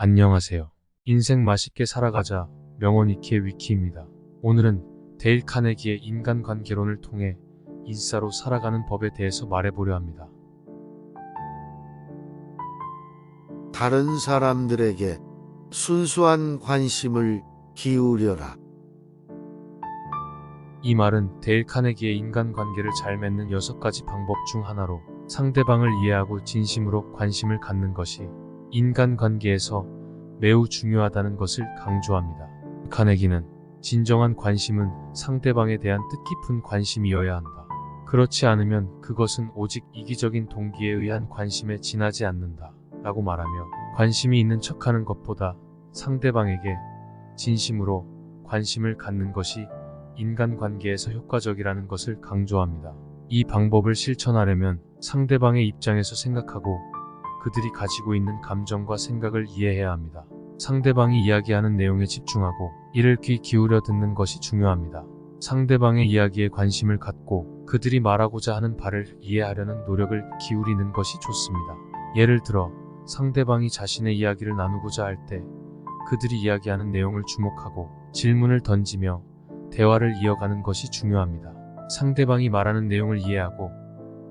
안녕하세요. 인생 맛있게 살아가자 명언 익히의 위키입니다. 오늘은 데일 카네기의 인간관계론을 통해 인싸로 살아가는 법에 대해서 말해보려 합니다. 다른 사람들에게 순수한 관심을 기울여라. 이 말은 데일 카네기의 인간관계를 잘 맺는 6가지 방법 중 하나로 상대방을 이해하고 진심으로 관심을 갖는 것이 인간관계에서 매우 중요하다는 것을 강조합니다. 카네기는 진정한 관심은 상대방에 대한 뜻깊은 관심이어야 한다. 그렇지 않으면 그것은 오직 이기적인 동기에 의한 관심에 지나지 않는다 라고 말하며, 관심이 있는 척하는 것보다 상대방에게 진심으로 관심을 갖는 것이 인간관계에서 효과적이라는 것을 강조합니다. 이 방법을 실천하려면 상대방의 입장에서 생각하고 그들이 가지고 있는 감정과 생각을 이해해야 합니다. 상대방이 이야기하는 내용에 집중하고 이를 귀 기울여 듣는 것이 중요합니다. 상대방의 이야기에 관심을 갖고 그들이 말하고자 하는 바를 이해하려는 노력을 기울이는 것이 좋습니다. 예를 들어 상대방이 자신의 이야기를 나누고자 할 때 그들이 이야기하는 내용을 주목하고 질문을 던지며 대화를 이어가는 것이 중요합니다. 상대방이 말하는 내용을 이해하고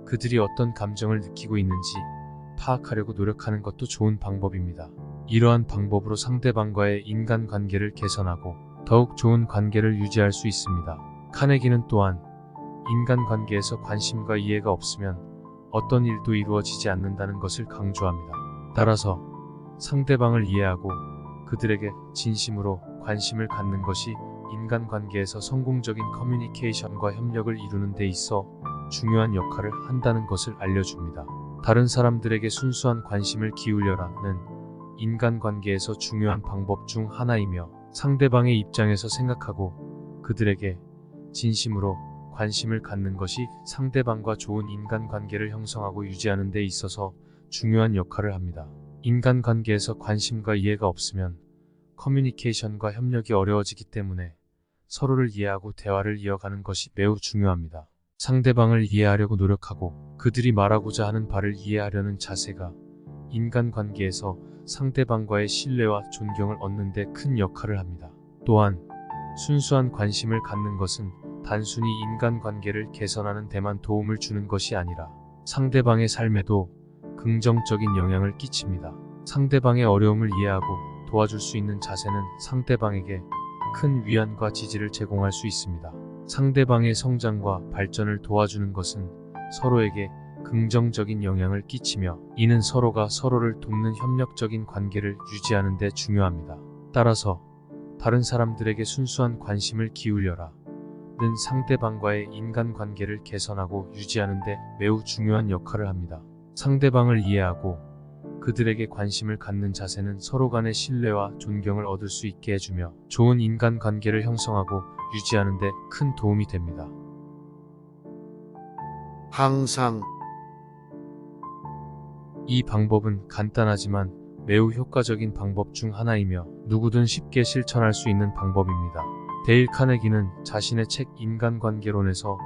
그들이 어떤 감정을 느끼고 있는지 파악하려고 노력하는 것도 좋은 방법입니다. 이러한 방법으로 상대방과의 인간관계를 개선하고 더욱 좋은 관계를 유지할 수 있습니다. 카네기는 또한 인간관계에서 관심과 이해가 없으면 어떤 일도 이루어지지 않는다는 것을 강조합니다. 따라서 상대방을 이해하고 그들에게 진심으로 관심을 갖는 것이 인간관계에서 성공적인 커뮤니케이션과 협력을 이루는 데 있어 중요한 역할을 한다는 것을 알려줍니다. 다른 사람들에게 순수한 관심을 기울여라는 인간관계에서 중요한 방법 중 하나이며, 상대방의 입장에서 생각하고 그들에게 진심으로 관심을 갖는 것이 상대방과 좋은 인간관계를 형성하고 유지하는 데 있어서 중요한 역할을 합니다. 인간관계에서 관심과 이해가 없으면 커뮤니케이션과 협력이 어려워지기 때문에 서로를 이해하고 대화를 이어가는 것이 매우 중요합니다. 상대방을 이해하려고 노력하고 그들이 말하고자 하는 바를 이해하려는 자세가 인간관계에서 상대방과의 신뢰와 존경을 얻는 데 큰 역할을 합니다. 또한 순수한 관심을 갖는 것은 단순히 인간관계를 개선하는 데만 도움을 주는 것이 아니라 상대방의 삶에도 긍정적인 영향을 끼칩니다. 상대방의 어려움을 이해하고 도와줄 수 있는 자세는 상대방에게 큰 위안과 지지를 제공할 수 있습니다. 상대방의 성장과 발전을 도와주는 것은 서로에게 긍정적인 영향을 끼치며, 이는 서로가 서로를 돕는 협력적인 관계를 유지하는 데 중요합니다. 따라서 다른 사람들에게 순수한 관심을 기울여라 는 상대방과의 인간관계를 개선하고 유지하는 데 매우 중요한 역할을 합니다. 상대방을 이해하고 그들에게 관심을 갖는 자세는 서로 간의 신뢰와 존경을 얻을 수 있게 해주며 좋은 인간관계를 형성하고 유지하는 데 큰 도움이 됩니다. 항상 이 방법은 간단하지만 매우 효과적인 방법 중 하나이며 누구든 쉽게 실천할 수 있는 방법입니다. 데일 카네기는 자신의 책 인간관계론에서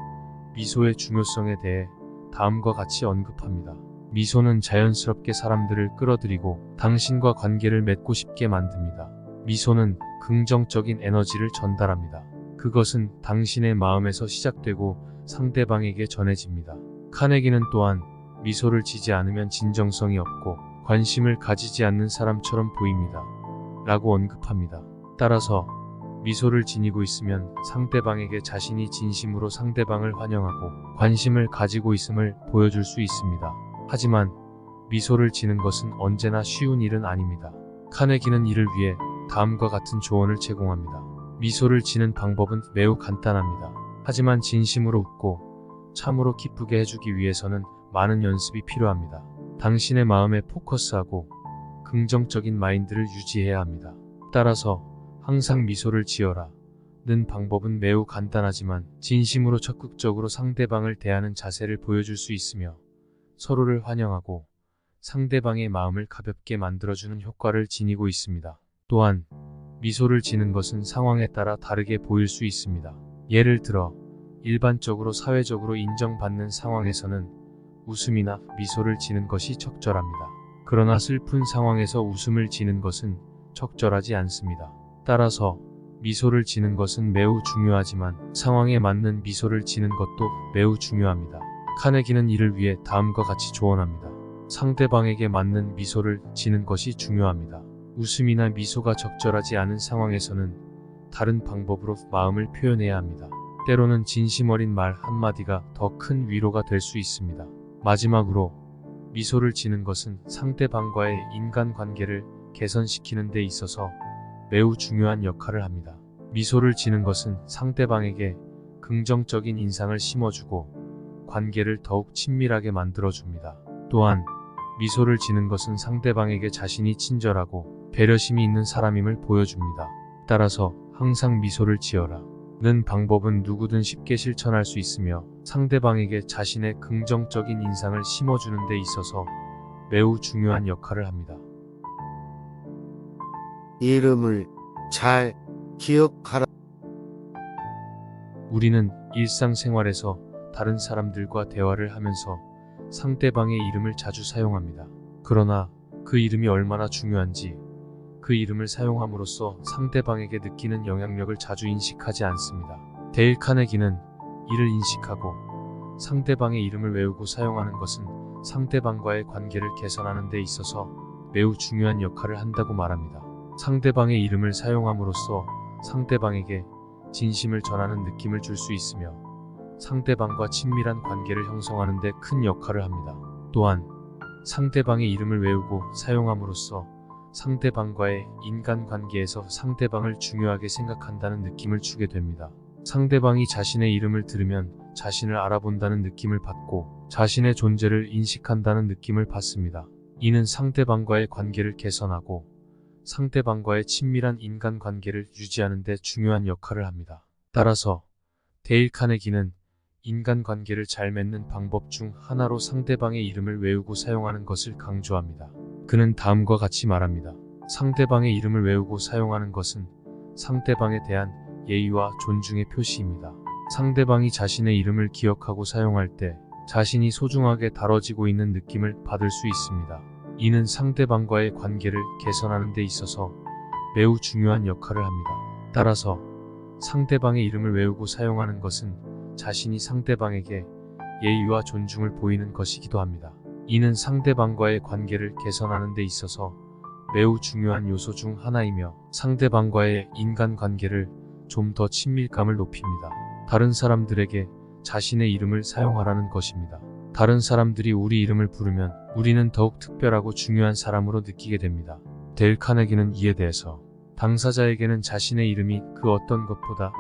미소의 중요성에 대해 다음과 같이 언급합니다. 미소는 자연스럽게 사람들을 끌어들이고 당신과 관계를 맺고 싶게 만듭니다. 미소는 긍정적인 에너지를 전달합니다. 그것은 당신의 마음에서 시작되고 상대방에게 전해집니다. 카네기는 또한 미소를 지지 않으면 진정성이 없고 관심을 가지지 않는 사람처럼 보입니다 라고 언급합니다. 따라서 미소를 지니고 있으면 상대방에게 자신이 진심으로 상대방을 환영하고 관심을 가지고 있음을 보여줄 수 있습니다. 하지만 미소를 지는 것은 언제나 쉬운 일은 아닙니다. 카네기는 이를 위해 다음과 같은 조언을 제공합니다. 미소를 지는 방법은 매우 간단합니다. 하지만 진심으로 웃고 참으로 기쁘게 해주기 위해서는 많은 연습이 필요합니다. 당신의 마음에 포커스하고 긍정적인 마인드를 유지해야 합니다. 따라서 항상 미소를 지어라 는 방법은 매우 간단하지만 진심으로 적극적으로 상대방을 대하는 자세를 보여줄 수 있으며 서로를 환영하고 상대방의 마음을 가볍게 만들어주는 효과를 지니고 있습니다. 또한 미소를 지는 것은 상황에 따라 다르게 보일 수 있습니다. 예를 들어 일반적으로 사회적으로 인정받는 상황에서는 웃음이나 미소를 지는 것이 적절합니다. 그러나 슬픈 상황에서 웃음을 지는 것은 적절하지 않습니다. 따라서 미소를 지는 것은 매우 중요하지만 상황에 맞는 미소를 지는 것도 매우 중요합니다. 카네기는 이를 위해 다음과 같이 조언합니다. 상대방에게 맞는 미소를 지는 것이 중요합니다. 웃음이나 미소가 적절하지 않은 상황에서는 다른 방법으로 마음을 표현해야 합니다. 때로는 진심 어린 말 한마디가 더 큰 위로가 될 수 있습니다. 마지막으로 미소를 지는 것은 상대방과의 인간관계를 개선시키는 데 있어서 매우 중요한 역할을 합니다. 미소를 지는 것은 상대방에게 긍정적인 인상을 심어주고 관계를 더욱 친밀하게 만들어줍니다. 또한 미소를 지는 것은 상대방에게 자신이 친절하고 배려심이 있는 사람임을 보여줍니다. 따라서 항상 미소를 지어라 는 방법은 누구든 쉽게 실천할 수 있으며 상대방에게 자신의 긍정적인 인상을 심어주는 데 있어서 매우 중요한 역할을 합니다. 이름을 잘 기억하라. 우리는 일상생활에서 다른 사람들과 대화를 하면서 상대방의 이름을 자주 사용합니다. 그러나 그 이름이 얼마나 중요한지 그 이름을 사용함으로써 상대방에게 느끼는 영향력을 자주 인식하지 않습니다. 데일 카네기는 이를 인식하고 상대방의 이름을 외우고 사용하는 것은 상대방과의 관계를 개선하는 데 있어서 매우 중요한 역할을 한다고 말합니다. 상대방의 이름을 사용함으로써 상대방에게 진심을 전하는 느낌을 줄 수 있으며 상대방과 친밀한 관계를 형성하는 데 큰 역할을 합니다. 또한 상대방의 이름을 외우고 사용함으로써 상대방과의 인간관계에서 상대방을 중요하게 생각한다는 느낌을 주게 됩니다. 상대방이 자신의 이름을 들으면 자신을 알아본다는 느낌을 받고 자신의 존재를 인식한다는 느낌을 받습니다. 이는 상대방과의 관계를 개선하고 상대방과의 친밀한 인간관계를 유지하는 데 중요한 역할을 합니다. 따라서 데일 카네기는 인간관계를 잘 맺는 방법 중 하나로 상대방의 이름을 외우고 사용하는 것을 강조합니다. 그는 다음과 같이 말합니다. 상대방의 이름을 외우고 사용하는 것은 상대방에 대한 예의와 존중의 표시입니다. 상대방이 자신의 이름을 기억하고 사용할 때 자신이 소중하게 다뤄지고 있는 느낌을 받을 수 있습니다. 이는 상대방과의 관계를 개선하는 데 있어서 매우 중요한 역할을 합니다. 따라서 상대방의 이름을 외우고 사용하는 것은 자신이 상대방에게 예의와 존중을 보이는 것이기도 합니다. 이는 상대방과의 관계를 개선하는 데 있어서 매우 중요한 요소 중 하나이며 상대방과의 인간관계를 좀 더 친밀감을 높입니다. 다른 사람들에게 자신의 이름을 사용하라는 것입니다. 다른 사람들이 우리 이름을 부르면 우리는 더욱 특별하고 중요한 사람으로 느끼게 됩니다. 데일 카네기는 이에 대해서 당사자에게는 자신의 이름이 그 어떤 것보다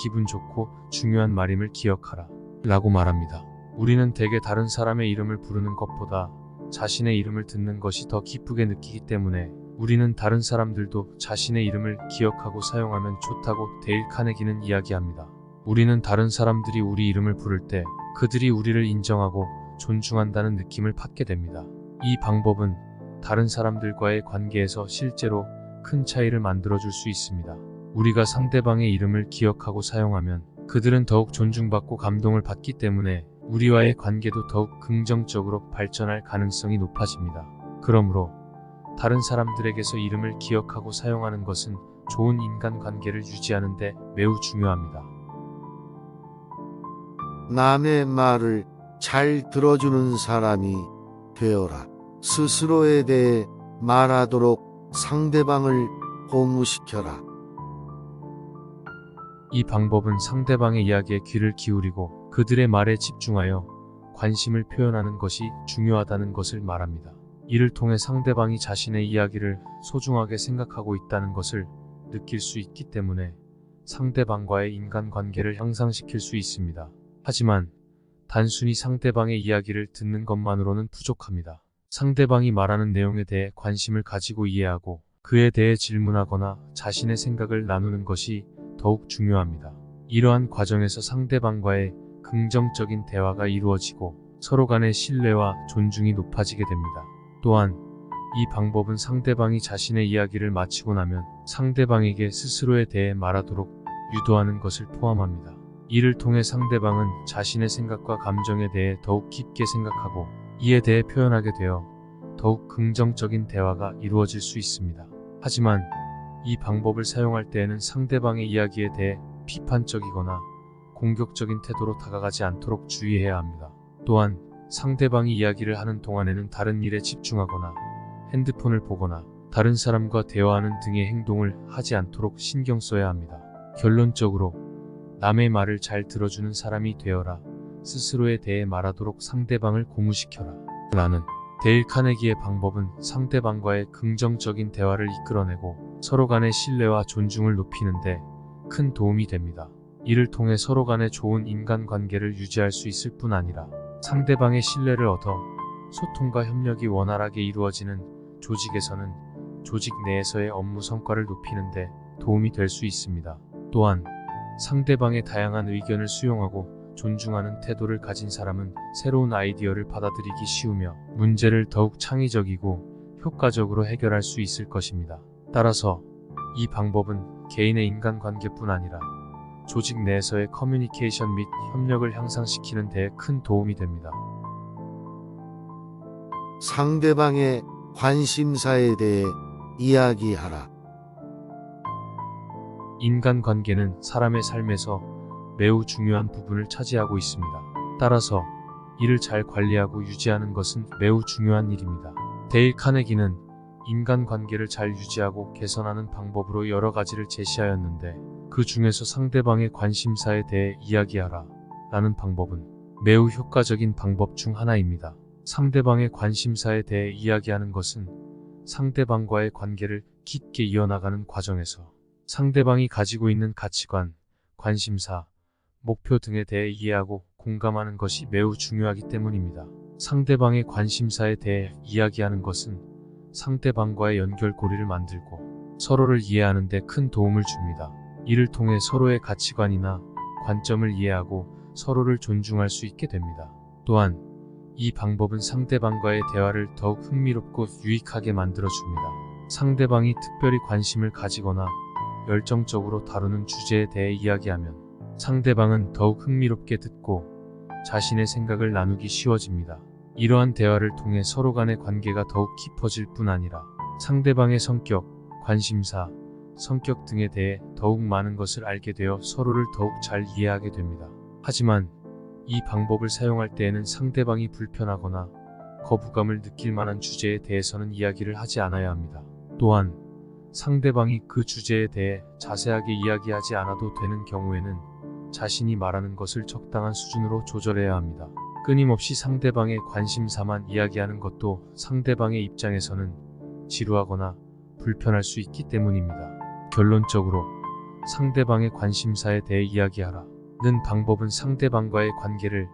기분 좋고 중요한 말임을 기억하라 라고 말합니다. 우리는 대개 다른 사람의 이름을 부르는 것보다 자신의 이름을 듣는 것이 더 기쁘게 느끼기 때문에 우리는 다른 사람들도 자신의 이름을 기억하고 사용하면 좋다고 데일 카네기는 이야기합니다. 우리는 다른 사람들이 우리 이름을 부를 때 그들이 우리를 인정하고 존중한다는 느낌을 받게 됩니다. 이 방법은 다른 사람들과의 관계에서 실제로 큰 차이를 만들어줄 수 있습니다. 우리가 상대방의 이름을 기억하고 사용하면 그들은 더욱 존중받고 감동을 받기 때문에 우리와의 관계도 더욱 긍정적으로 발전할 가능성이 높아집니다. 그러므로 다른 사람들에게서 이름을 기억하고 사용하는 것은 좋은 인간관계를 유지하는 데 매우 중요합니다. 남의 말을 잘 들어주는 사람이 되어라. 스스로에 대해 말하도록 상대방을 고무시켜라. 이 방법은 상대방의 이야기에 귀를 기울이고 그들의 말에 집중하여 관심을 표현하는 것이 중요하다는 것을 말합니다. 이를 통해 상대방이 자신의 이야기를 소중하게 생각하고 있다는 것을 느낄 수 있기 때문에 상대방과의 인간관계를 향상시킬 수 있습니다. 하지만 단순히 상대방의 이야기를 듣는 것만으로는 부족합니다. 상대방이 말하는 내용에 대해 관심을 가지고 이해하고 그에 대해 질문하거나 자신의 생각을 나누는 것이 더욱 중요합니다. 이러한 과정에서 상대방과의 긍정적인 대화가 이루어지고 서로 간의 신뢰와 존중이 높아지게 됩니다. 또한 이 방법은 상대방이 자신의 이야기를 마치고 나면 상대방에게 스스로에 대해 말하도록 유도하는 것을 포함합니다. 이를 통해 상대방은 자신의 생각과 감정에 대해 더욱 깊게 생각하고 이에 대해 표현하게 되어 더욱 긍정적인 대화가 이루어질 수 있습니다. 하지만 이 방법을 사용할 때에는 상대방의 이야기에 대해 비판적이거나 공격적인 태도로 다가가지 않도록 주의해야 합니다. 또한 상대방이 이야기를 하는 동안에는 다른 일에 집중하거나 핸드폰을 보거나 다른 사람과 대화하는 등의 행동을 하지 않도록 신경 써야 합니다. 결론적으로 남의 말을 잘 들어주는 사람이 되어라. 스스로에 대해 말하도록 상대방을 고무시켜라. 나는 데일 카네기의 방법은 상대방과의 긍정적인 대화를 이끌어내고 서로 간의 신뢰와 존중을 높이는 데 큰 도움이 됩니다. 이를 통해 서로 간의 좋은 인간관계를 유지할 수 있을 뿐 아니라 상대방의 신뢰를 얻어 소통과 협력이 원활하게 이루어지는 조직에서는 조직 내에서의 업무 성과를 높이는 데 도움이 될 수 있습니다. 또한 상대방의 다양한 의견을 수용하고 존중하는 태도를 가진 사람은 새로운 아이디어를 받아들이기 쉬우며 문제를 더욱 창의적이고 효과적으로 해결할 수 있을 것입니다. 따라서 이 방법은 개인의 인간관계뿐 아니라 조직 내에서의 커뮤니케이션 및 협력을 향상시키는 데 큰 도움이 됩니다. 상대방의 관심사에 대해 이야기하라. 인간관계는 사람의 삶에서 매우 중요한 부분을 차지하고 있습니다. 따라서 이를 잘 관리하고 유지하는 것은 매우 중요한 일입니다. 데일 카네기는 인간관계를 잘 유지하고 개선하는 방법으로 여러 가지를 제시하였는데 그 중에서 상대방의 관심사에 대해 이야기하라 라는 방법은 매우 효과적인 방법 중 하나입니다. 상대방의 관심사에 대해 이야기하는 것은 상대방과의 관계를 깊게 이어나가는 과정에서 상대방이 가지고 있는 가치관, 관심사, 목표 등에 대해 이해하고 공감하는 것이 매우 중요하기 때문입니다. 상대방의 관심사에 대해 이야기하는 것은 상대방과의 연결고리를 만들고 서로를 이해하는 데 큰 도움을 줍니다. 이를 통해 서로의 가치관이나 관점을 이해하고 서로를 존중할 수 있게 됩니다. 또한 이 방법은 상대방과의 대화를 더욱 흥미롭고 유익하게 만들어줍니다. 상대방이 특별히 관심을 가지거나 열정적으로 다루는 주제에 대해 이야기하면 상대방은 더욱 흥미롭게 듣고 자신의 생각을 나누기 쉬워집니다. 이러한 대화를 통해 서로 간의 관계가 더욱 깊어질 뿐 아니라 상대방의 성격, 관심사, 성격 등에 대해 더욱 많은 것을 알게 되어 서로를 더욱 잘 이해하게 됩니다. 하지만 이 방법을 사용할 때에는 상대방이 불편하거나 거부감을 느낄 만한 주제에 대해서는 이야기를 하지 않아야 합니다. 또한 상대방이 그 주제에 대해 자세하게 이야기하지 않아도 되는 경우에는 자신이 말하는 것을 적당한 수준으로 조절해야 합니다. 끊임없이 상대방의 관심사만 이야기하는 것도 상대방의 입장에서는 지루하거나 불편할 수 있기 때문입니다. 결론적으로 상대방의 관심사에 대해 이야기하라 는 방법은 상대방과의 관계를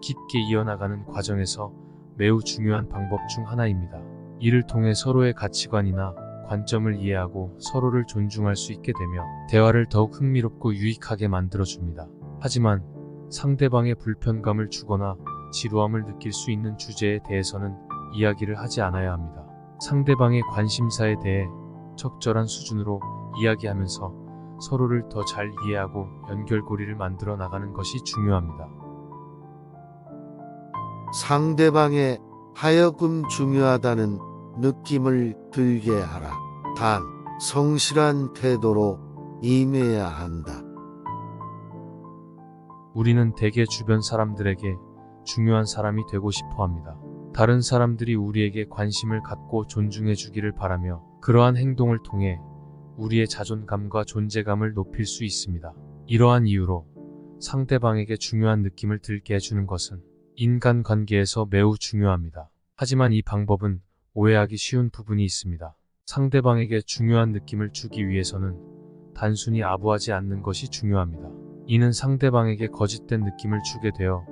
깊게 이어나가는 과정에서 매우 중요한 방법 중 하나입니다. 이를 통해 서로의 가치관이나 관점을 이해하고 서로를 존중할 수 있게 되며 대화를 더욱 흥미롭고 유익하게 만들어줍니다. 하지만 상대방의 불편감을 주거나 지루함을 느낄 수 있는 주제에 대해서는 이야기를 하지 않아야 합니다. 상대방의 관심사에 대해 적절한 수준으로 이야기하면서 서로를 더 잘 이해하고 연결고리를 만들어 나가는 것이 중요합니다. 상대방의 하여금 중요하다는 느낌을 들게 하라. 단, 성실한 태도로 임해야 한다. 우리는 대개 주변 사람들에게 중요한 사람이 되고 싶어 합니다. 다른 사람들이 우리에게 관심을 갖고 존중해 주기를 바라며 그러한 행동을 통해 우리의 자존감과 존재감을 높일 수 있습니다. 이러한 이유로 상대방에게 중요한 느낌을 들게 해주는 것은 인간관계에서 매우 중요합니다. 하지만 이 방법은 오해하기 쉬운 부분이 있습니다. 상대방에게 중요한 느낌을 주기 위해서는 단순히 아부하지 않는 것이 중요합니다. 이는 상대방에게 거짓된 느낌을 주게 되어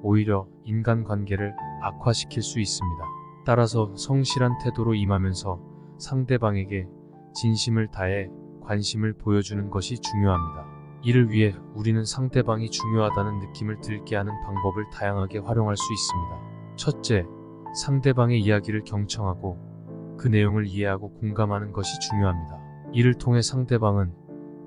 오히려 인간관계를 악화시킬 수 있습니다. 따라서 성실한 태도로 임하면서 상대방에게 진심을 다해 관심을 보여주는 것이 중요합니다. 이를 위해 우리는 상대방이 중요하다는 느낌을 들게 하는 방법을 다양하게 활용할 수 있습니다. 첫째, 상대방의 이야기를 경청하고 그 내용을 이해하고 공감하는 것이 중요합니다. 이를 통해 상대방은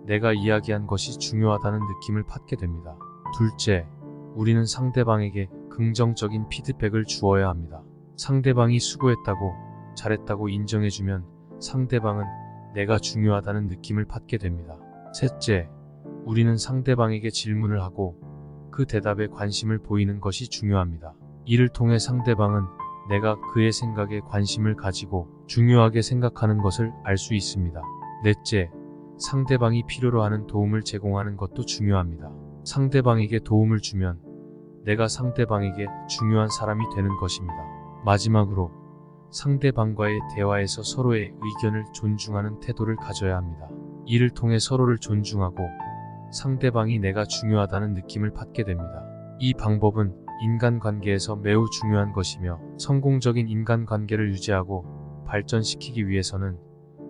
내가 이야기한 것이 중요하다는 느낌을 받게 됩니다. 둘째, 우리는 상대방에게 긍정적인 피드백을 주어야 합니다. 상대방이 수고했다고 잘했다고 인정해주면 상대방은 내가 중요하다는 느낌을 받게 됩니다. 셋째, 우리는 상대방에게 질문을 하고 그 대답에 관심을 보이는 것이 중요합니다. 이를 통해 상대방은 내가 그의 생각에 관심을 가지고 중요하게 생각하는 것을 알 수 있습니다. 넷째, 상대방이 필요로 하는 도움을 제공하는 것도 중요합니다. 상대방에게 도움을 주면 내가 상대방에게 중요한 사람이 되는 것입니다. 마지막으로 상대방과의 대화에서 서로의 의견을 존중하는 태도를 가져야 합니다. 이를 통해 서로를 존중하고 상대방이 내가 중요하다는 느낌을 받게 됩니다. 이 방법은 인간관계에서 매우 중요한 것이며 성공적인 인간관계를 유지하고 발전시키기 위해서는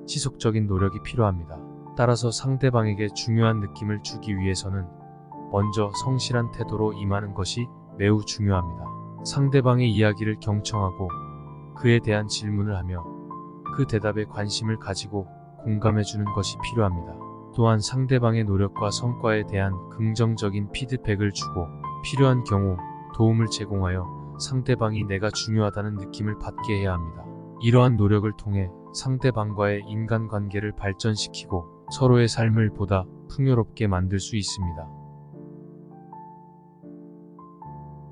지속적인 노력이 필요합니다. 따라서 상대방에게 중요한 느낌을 주기 위해서는 먼저 성실한 태도로 임하는 것이 매우 중요합니다. 상대방의 이야기를 경청하고 그에 대한 질문을 하며 그 대답에 관심을 가지고 공감해주는 것이 필요합니다. 또한 상대방의 노력과 성과에 대한 긍정적인 피드백을 주고 필요한 경우 도움을 제공하여 상대방이 내가 중요하다는 느낌을 받게 해야 합니다. 이러한 노력을 통해 상대방과의 인간관계를 발전시키고 서로의 삶을 보다 풍요롭게 만들 수 있습니다.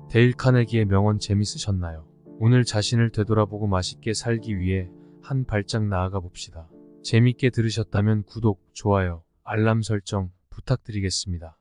데일 카네기의 명언 재밌으셨나요? 오늘 자신을 되돌아보고 맛있게 살기 위해 한 발짝 나아가 봅시다. 재밌게 들으셨다면 구독, 좋아요, 알람 설정 부탁드리겠습니다.